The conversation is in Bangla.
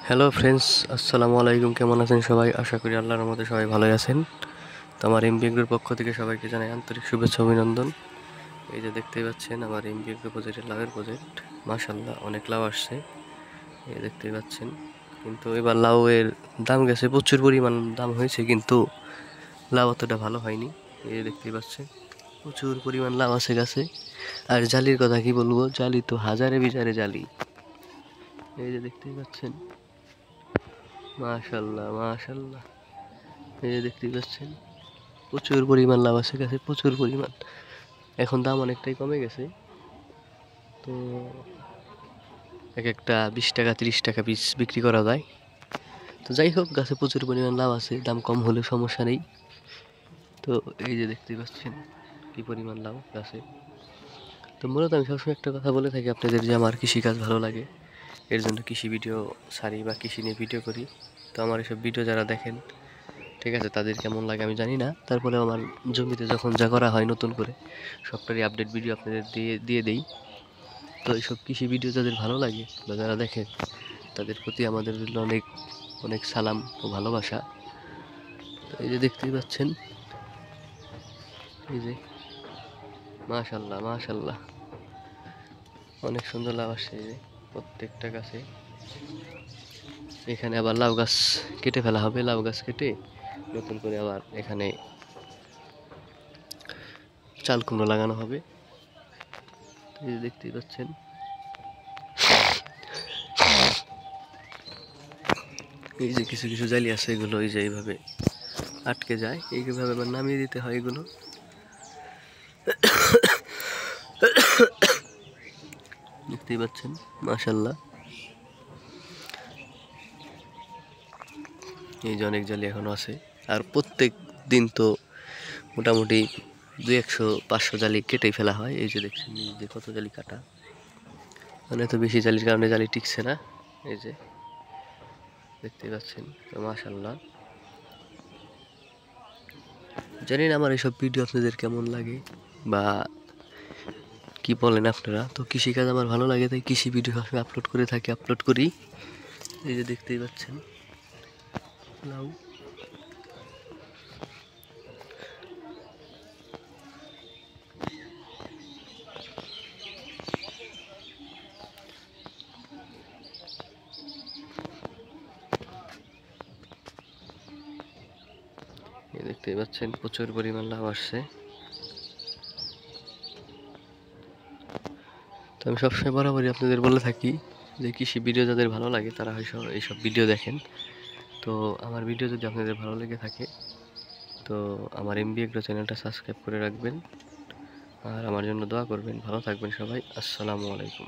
হ্যালো ফ্রেন্ডস, আসসালামু আলাইকুম। কেমন আছেন সবাই? আশা করি আল্লাহর রহমতে সবাই ভালোই আছেন। তো আমার এমবি এগ্রোর পক্ষ থেকে সবাইকে জানাই আন্তরিক শুভেচ্ছা অভিনন্দন। এই যে দেখতেই পাচ্ছেন আমার এমবি এগ্রো প্রজেক্টের লাভের প্রজেক্ট। মাশাল্লাহ, অনেক লাভ আসছে, এই দেখতেই পাচ্ছেন। কিন্তু এবার লাউয়ের দাম গেছে, প্রচুর পরিমাণ দাম হয়েছে, কিন্তু লাভ অতটা ভালো হয়নি। এই যে দেখতেই পাচ্ছেন, প্রচুর পরিমাণ লাভ আছে গাছে। আর জালির কথা কি বলবো, জালি তো হাজারে বিচারে জালি। এই যে দেখতেই পাচ্ছেন, মাশাল্লাহ মাশাল্লাহ। এই যে দেখতেই পাচ্ছেন, প্রচুর পরিমাণ লাভ আছে গাছে, প্রচুর পরিমাণ। এখন দাম অনেকটাই কমে গেছে। তো এক একটা 20 টাকা 30 টাকা পিস বিক্রি করা যায়। তো যাই হোক, গাছে প্রচুর পরিমাণ লাভ আছে, দাম কম হলেও সমস্যা নেই। তো এই যে দেখতেই পাচ্ছেন কি পরিমাণ লাভ গাছে। তো মূলত আমি সবসময় একটা কথা বলে থাকি আপনাদের, যে আমার কৃষিকাজ ভালো লাগে, এর জন্য কৃষি ভিডিও ছাড়ি বা কৃষি নিয়ে ভিডিও করি। তো আমার এসব ভিডিও যারা দেখেন, ঠিক আছে, তাদের কেমন লাগে আমি জানি না, তারপরে আমার জমিতে যখন যা করা হয় নতুন করে সবটারই আপডেট ভিডিও আপনাদের দিয়ে দিয়ে দেই। তো এইসব কৃষি ভিডিও যাদের ভালো লাগে বা যারা দেখে, তাদের প্রতি আমাদের অনেক অনেক সালাম ও ভালোবাসা। তো এই যে দেখতেই পাচ্ছেন, এই যে মাশাল্লাহ মাশাল্লাহ, অনেক সুন্দর লাভ আসছে। এই যে প্রত্যেকটা গাছে। এখানে আবার লাউ গাছ কেটে ফেলা হবে, লাউ গাছ কেটে নতুন করে আবার এখানে চাল কুমড়ো লাগানো হবে। এই যে দেখতেই পাচ্ছেন, এই যে কিছু কিছু জালি আছে, এগুলো এই যে এইভাবে আটকে যায়, এইভাবে আবার নামিয়ে দিতে হয় এগুলো। দেখতেই পাচ্ছেন, মাশাল্লাহ। এই যে অনেক জালি এখনো আছে। আর প্রত্যেক দিন তো মোটামুটি 200-500 জালি কেটেই ফেলা হয়। এই যে দেখছেন, এই যে কত জালি কাটা, মানে এত বেশি জালির কারণে জালি টিকছে না। এই যে দেখতেই পাচ্ছেন, তো মাশাল্লাহ। জানি না আমার এইসব ভিডিও আপনাদের কেমন লাগে বা কি বলেন আপনারা। তো কৃষিকাজ আমার ভালো লাগে, তাই কৃষি ভিডিও সবসময় আপলোড করে থাকি, আপলোড করি। এই যে দেখতেই পাচ্ছেন লাউ। এই দেখতেই পাচ্ছেন, প্রচুর পরিমাণ লাভ আসছে। তো আমি সবসময় বরাবরই আপনাদের বলে থাকি যে কৃষি ভিডিও যাদের ভালো লাগে তারা হয়তো এইসব ভিডিও দেখেন। তো আমার ভিডিও যদি আপনাদের ভালো লেগে থাকে, তো আমার এমবি এগ্রো চ্যানেলটা সাবস্ক্রাইব করে রাখবেন আর আমার জন্য দোয়া করবেন। ভালো থাকবেন সবাই। আসসালামু আলাইকুম।